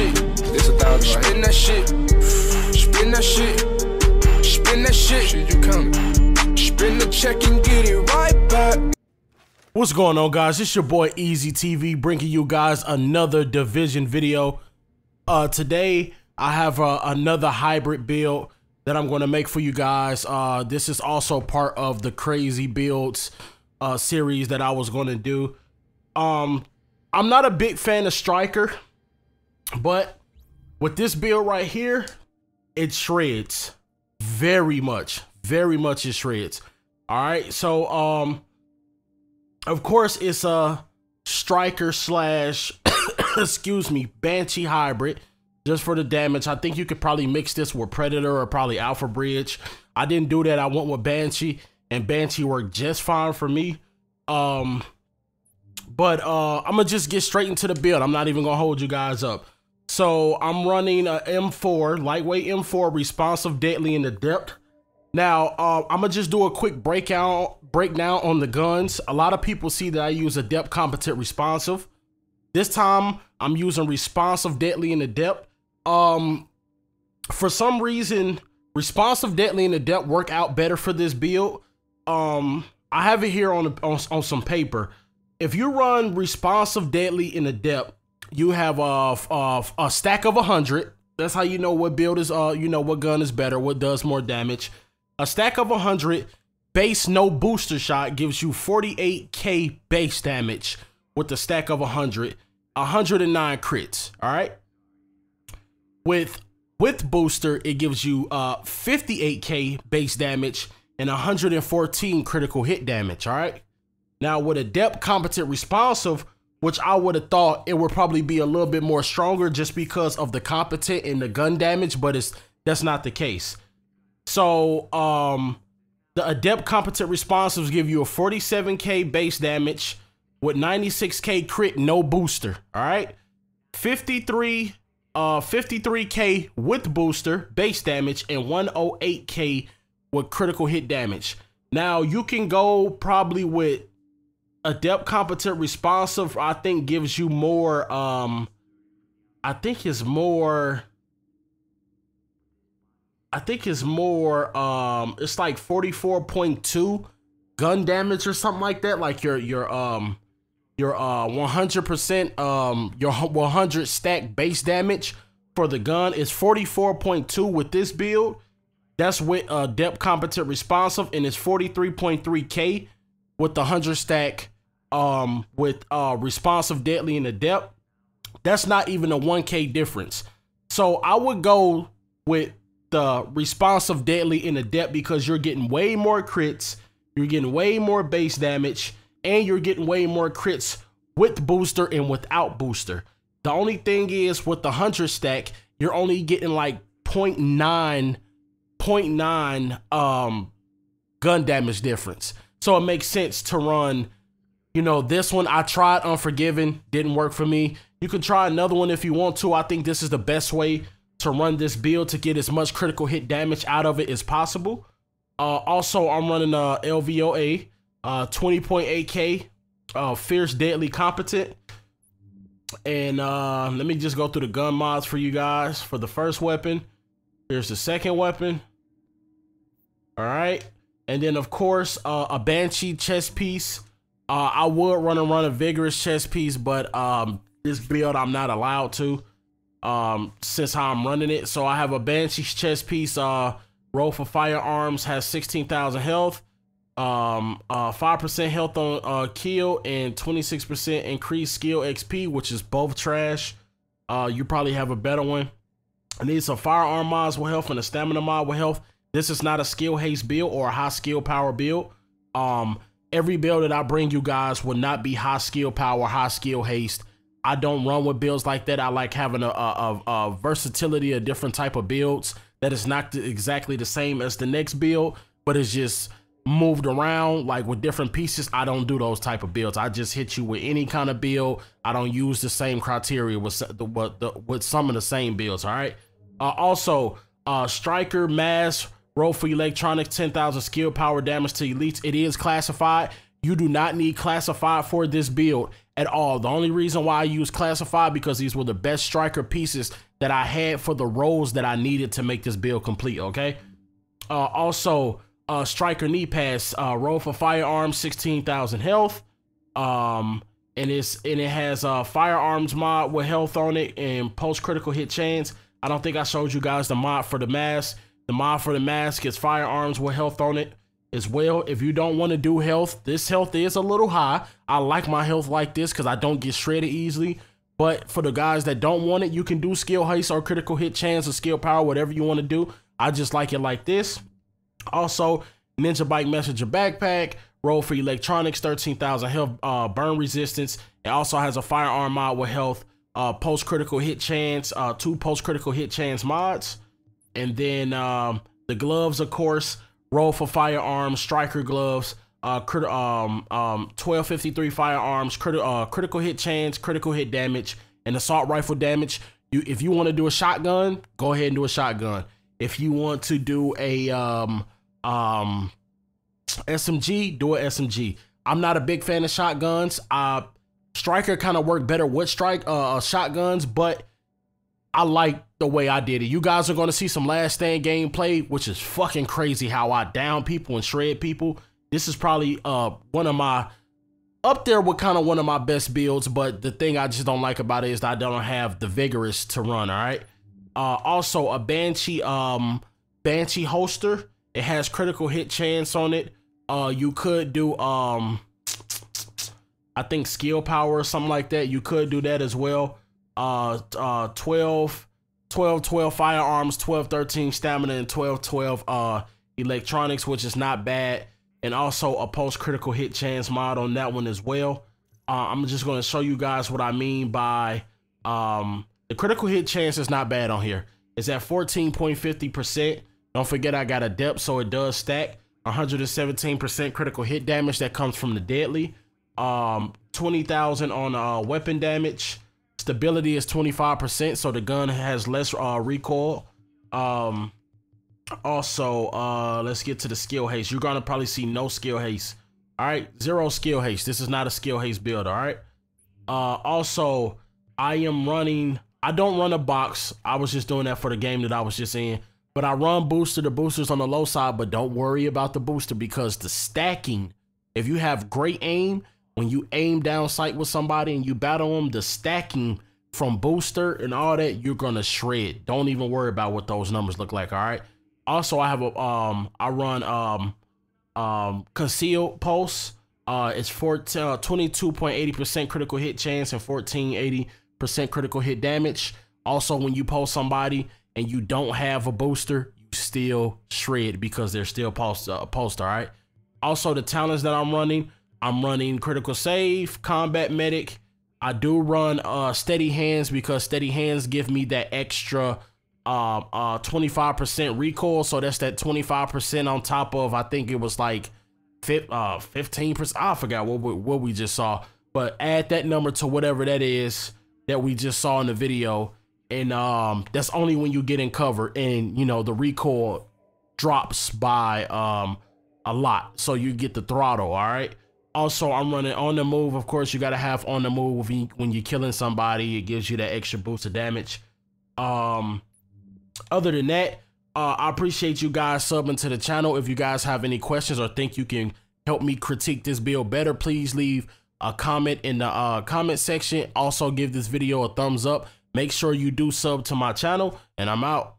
shit. This 1,000. Spin that shit. Spin that shit. Spin that shit. Shit, you coming? Spin the check and get it right back. What's going on, guys? It's your boy Eazyy TV bringing you guys another division video. Today I have another hybrid build that I'm going to make for you guys. This is also part of the crazy builds series that I was going to do. I'm not a big fan of striker, but with this build right here, it shreds very much it shreds. All right, so of course it's a striker slash excuse me, banshee hybrid. Just for the damage, I think you could probably mix this with Predator or probably Alpha Bridge. I didn't do that. I went with Banshee, and Banshee worked just fine for me. I'm gonna just get straight into the build. I'm not even gonna hold you guys up. So I'm running a M4, lightweight M4, responsive, deadly in the depth. Now, I'm gonna just do a quick breakdown on the guns. A lot of people see that I use a depth, competent, responsive. This time I'm using responsive, deadly in the depth. For some reason, responsive, deadly in the depth work out better for this build. I have it here on some paper. If you run responsive, deadly in the depth, you have a stack of 100. That's how you know what build is, you know what gun is better, what does more damage. A stack of 100 base no booster shot gives you 48k base damage with the stack of 100, 109 crits. All right. With booster, it gives you 58k base damage and 114 critical hit damage. All right. Now with a depth, competent, responsive, which I would have thought it would probably be a little bit more stronger just because of the competent and the gun damage, but that's not the case. So the adept, competent, responsives give you a 47k base damage with 96k crit, no booster. All right, 53k with booster base damage and 108k with critical hit damage. Now you can go probably with adept, competent, responsive. I think gives you more. I think it's more. It's like 44.2 gun damage or something like that. Like your 100% your 100 stack base damage for the gun is 44.2 with this build. That's with depth, competent, responsive, and it's 43.3k with the 100 stack with responsive, deadly in the depth. That's not even a 1k difference. So I would go with the responsive, deadly in the depth because you're getting way more crits, you're getting way more base damage, and you're getting way more crits with booster and without booster. The only thing is with the 100 stack, you're only getting like 0.9 gun damage difference. So it makes sense to run, you know, this one. I tried Unforgiven, didn't work for me. You can try another one if you want to. I think this is the best way to run this build to get as much critical hit damage out of it as possible. Also, I'm running a LVOA, 20.8k, fierce, deadly, competent. And let me just go through the gun mods for you guys. For the first weapon, here's the second weapon. All right, and then of course a Banshee chest piece. I would run a vigorous chest piece, but this build I'm not allowed to since how I'm running it. So I have a Banshee chest piece. Roll for firearms, has 16,000 health, 5% health on kill, and 26% increased skill XP, which is both trash. You probably have a better one. I need some firearm mods with health and a stamina mod with health. This is not a skill haste build or a high skill power build. Every build that I bring you guys will not be high skill power, high skill haste. I don't run with builds like that. I like having a versatility of different type of builds that is not exactly the same as the next build, but it's just moved around like with different pieces. I don't do those type of builds. I just hit you with any kind of build. I don't use the same criteria with some of the same builds. All right. Also, striker, mass, roll for electronics, 10,000 skill power damage to elites. It is classified. You do not need classified for this build. at all. The only reason why I use classified because these were the best striker pieces that I had for the roles that I needed to make this build complete, okay? Also, striker knee pass, roll for firearms, 16,000 health. And it has a firearms mod with health on it and post critical hit chance. I don't think I showed you guys the mod for the mask. The mod for the mask is firearms with health on it as well. If you don't want to do health, this health is a little high. I like my health like this because I don't get shredded easily. But for the guys that don't want it, you can do skill haste or critical hit chance or skill power, whatever you want to do. I just like it like this. Also, Ninja Bike Messenger backpack, roll for electronics, 13,000 health, burn resistance. It also has a firearm mod with health, post critical hit chance, 2 post critical hit chance mods. And then the gloves, of course, roll for firearms, striker gloves, 1253 firearms, critical hit chance, critical hit damage, and assault rifle damage. If you want to do a shotgun, go ahead and do a shotgun. If you want to do a SMG, do a SMG. I'm not a big fan of shotguns. Striker kind of work better with shotguns, but I like the way I did it. You guys are going to see some Last Stand gameplay, which is fucking crazy how I down people and shred people. This is probably one of my, up there with kind of one of my best builds, but the thing I just don't like about it is that I don't have the vigorous to run, all right? Also, a Banshee holster. It has critical hit chance on it. You could do, I think skill power or something like that. You could do that as well. 12 firearms, 12-13 stamina, and 12 electronics, which is not bad. And also a post critical hit chance mod on that one as well. I'm just going to show you guys what I mean by the critical hit chance is not bad on here. It's at 14.50%. Don't forget I got a depth, so it does stack. 117% critical hit damage that comes from the deadly. 20,000 on weapon damage. Stability is 25%, so the gun has less recoil. Also, let's get to the skill haste. You're gonna probably see no skill haste. All right, 0 skill haste. This is not a skill haste build. All right. Also, I don't run a box. I was just doing that for the game that I was just in. But I run booster. The booster's on the low side, but don't worry about the booster because the stacking, if you have great aim, when you aim down sight with somebody and you battle them, the stacking from booster and all that, you're gonna shred. Don't even worry about what those numbers look like, all right? Also, I have a, I run concealed pulse. It's 22.80% critical hit chance and 1480% critical hit damage. Also, when you pulse somebody and you don't have a booster, you still shred because they're still pulsed, all right? Also, the talents that I'm running critical save, combat medic. I do run steady hands because steady hands give me that extra 25% recoil. So that's that 25% on top of, I think it was like 15%. I forgot what we just saw, but add that number to whatever that is that we just saw in the video. And that's only when you get in cover and, you know, the recoil drops by a lot. So you get the throttle, all right? Also, I'm running on the move. Of course, you got to have on the move when you're killing somebody. It gives you that extra boost of damage. Other than that, I appreciate you guys subbing to the channel. If you guys have any questions or think you can help me critique this build better, please leave a comment in the comment section. Also, give this video a thumbs up. Make sure you do sub to my channel, and I'm out.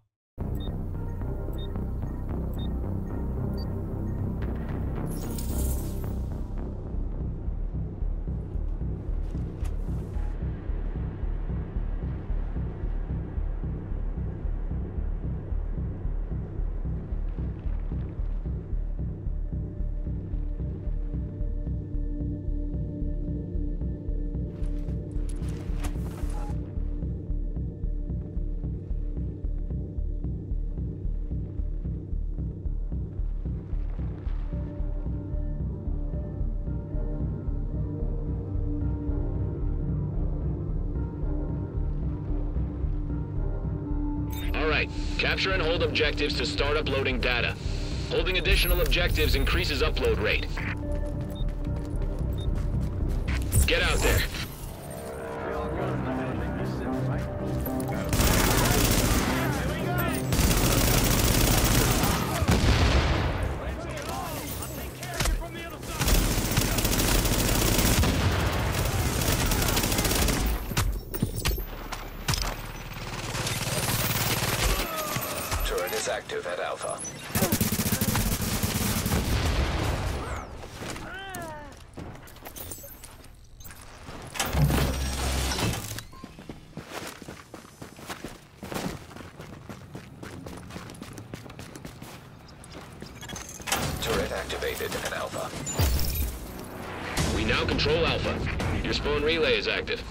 Capture and hold objectives to start uploading data. Holding additional objectives increases upload rate. Get out there. is active at Alpha. Turret activated at Alpha. We now control Alpha. Your spawn relay is active.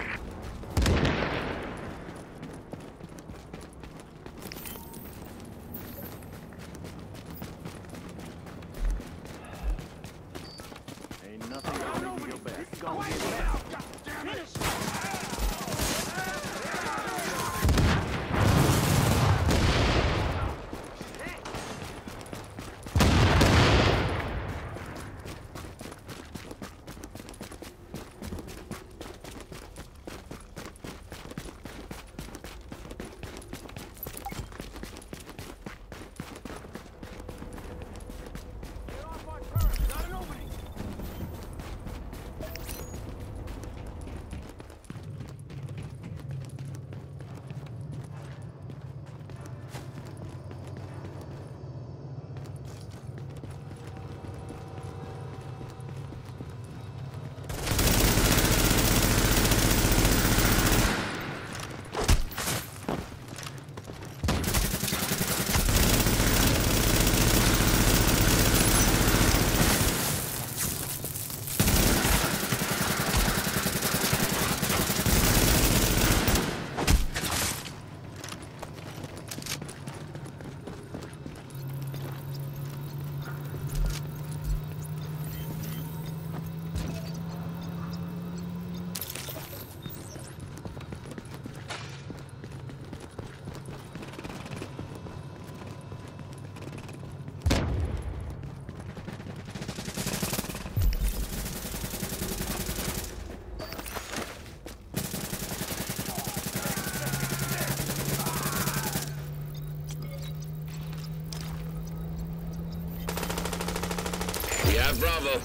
We have Bravo.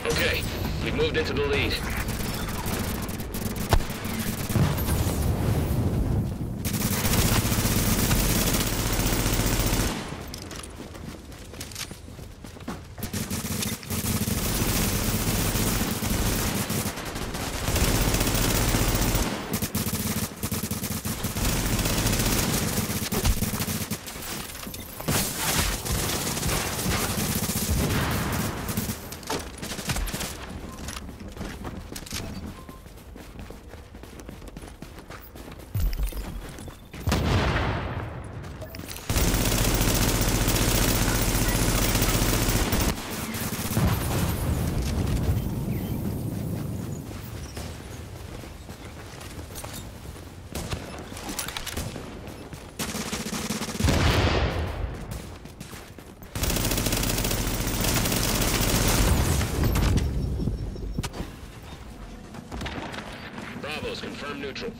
Okay, we've moved into the lead. Bravo's confirmed neutral.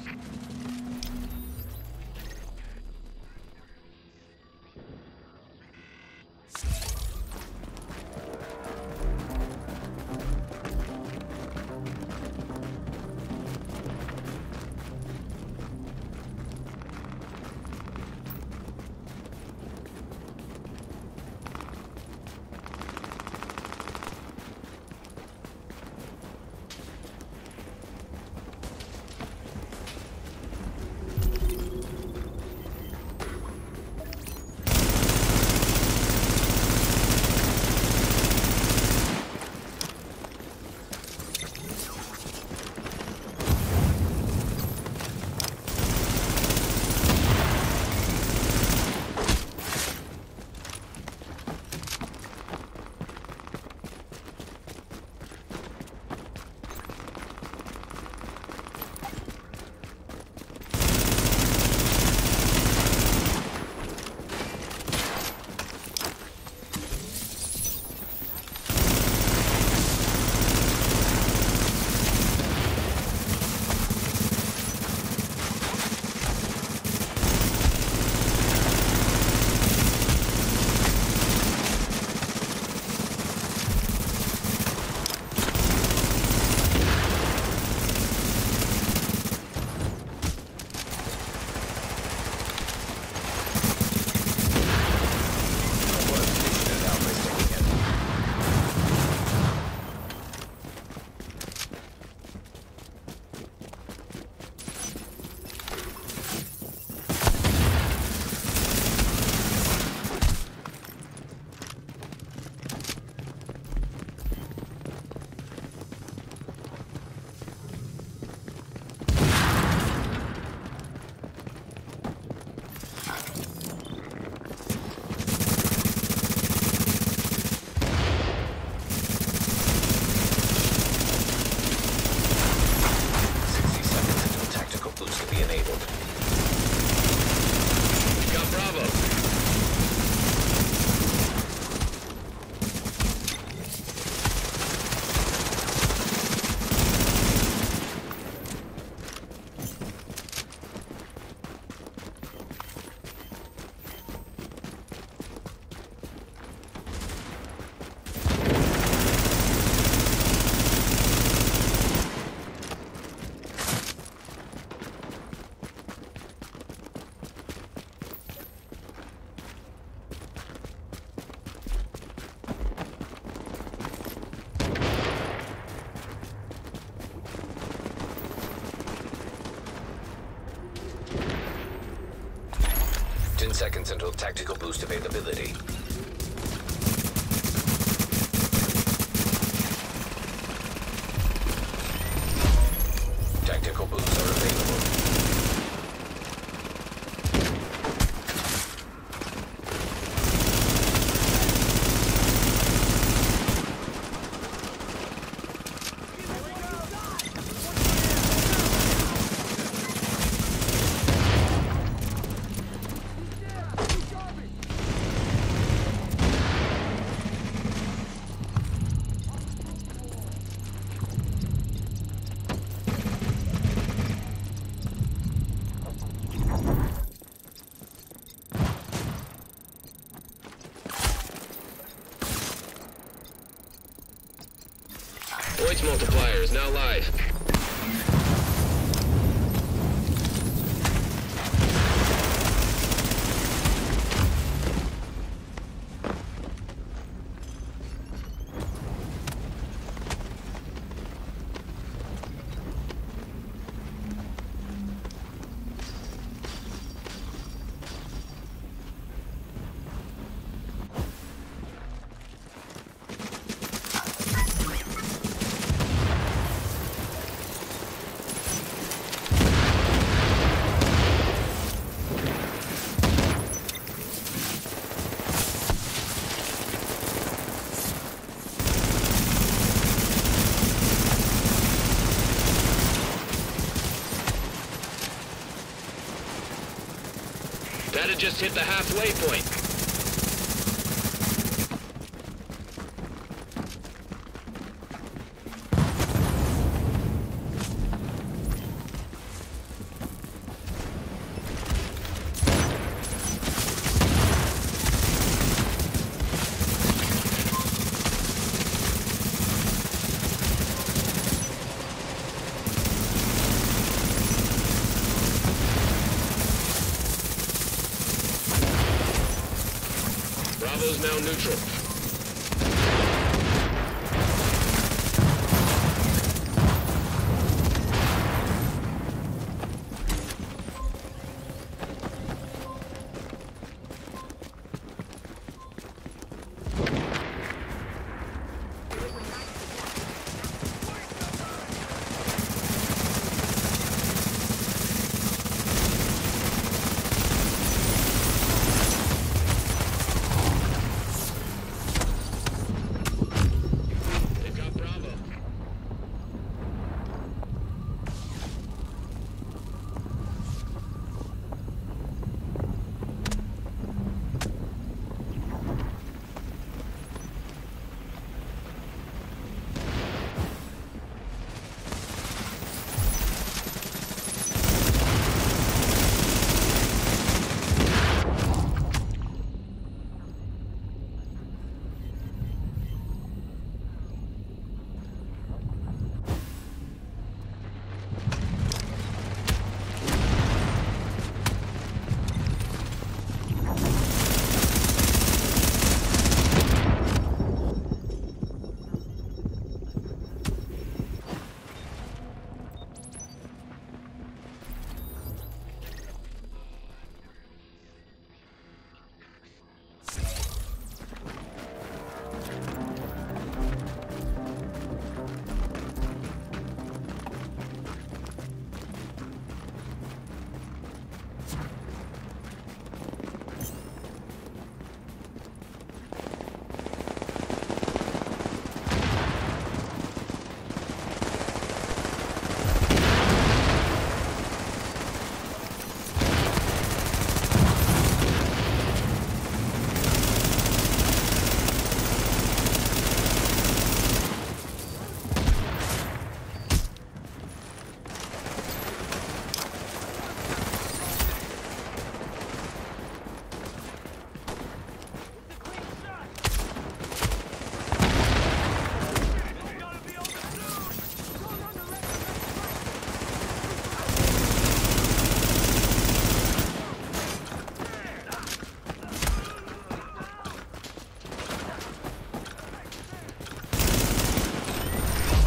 10 seconds until tactical boost availability. Tactical boosts are available. Voice multiplier is now live. Data just hit the halfway point. Bravo's now neutral.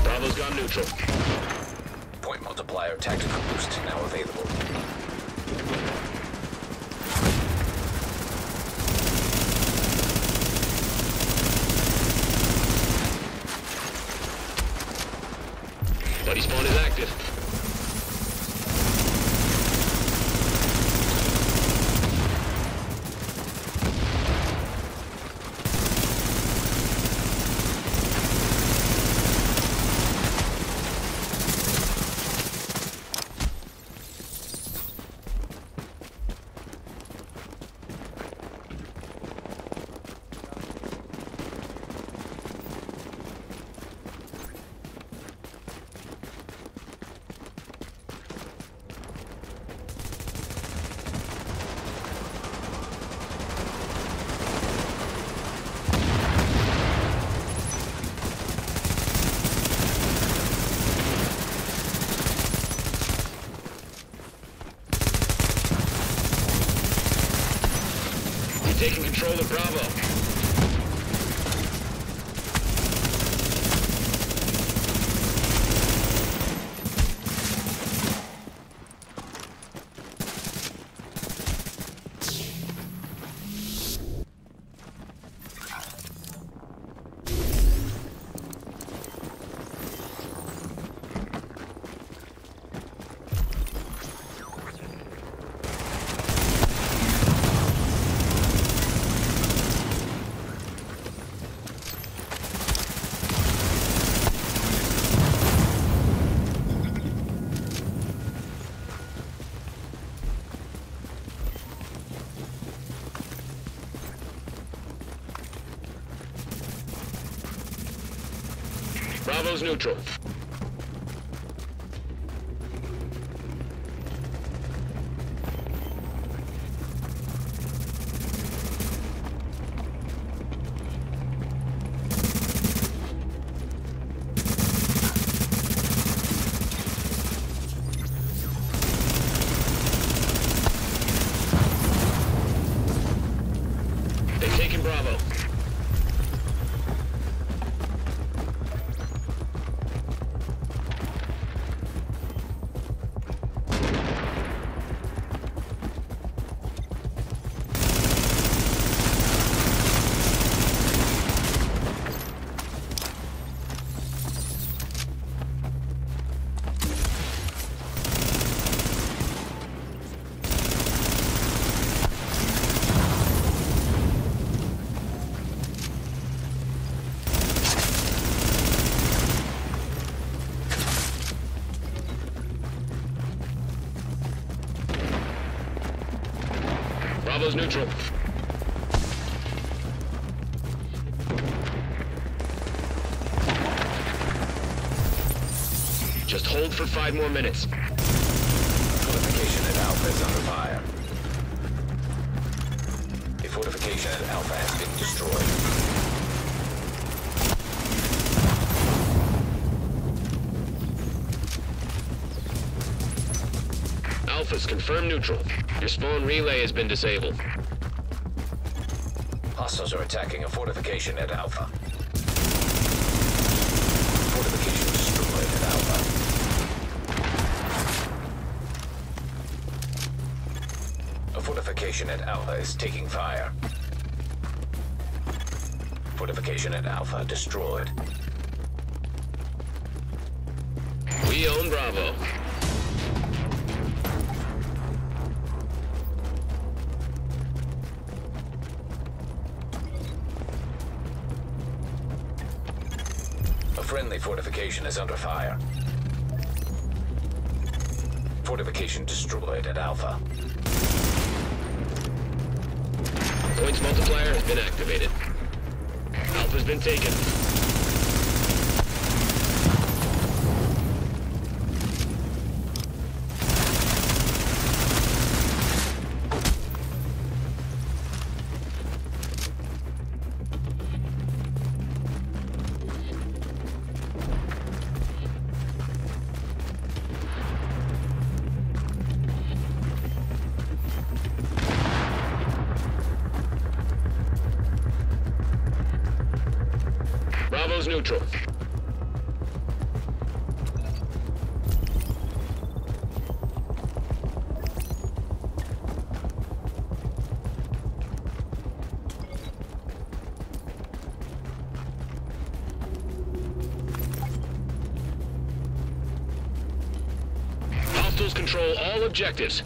Bravo's gone neutral. Point multiplier tactical boost now available. taking control of Bravo. Bravo's neutral. They've taken Bravo. Bravo's neutral. Just hold for 5 more minutes. Fortification at Alpha is under fire. A fortification at Alpha has been destroyed. Alpha's confirmed neutral. Your spawn relay has been disabled. Hostiles are attacking a fortification at Alpha. Fortification destroyed at Alpha. A fortification at Alpha is taking fire. Fortification at Alpha destroyed. We own Bravo. A friendly fortification is under fire. Fortification destroyed at Alpha. Points multiplier has been activated. Alpha's been taken. Bravo's neutral. Hostiles control all objectives.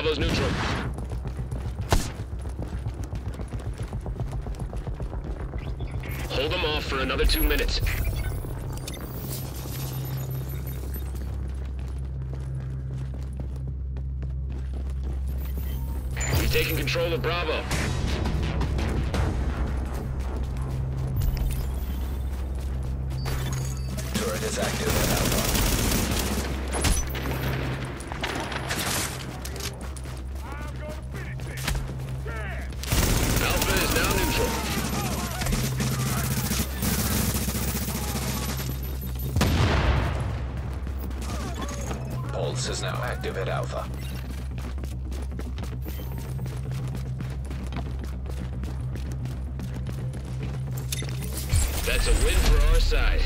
Bravo's neutral. Hold them off for another 2 minutes. We've taken control of Bravo. Turret is active at Alpha. Alpha is now neutral. Pulse is now active at Alpha. That's a win for our side.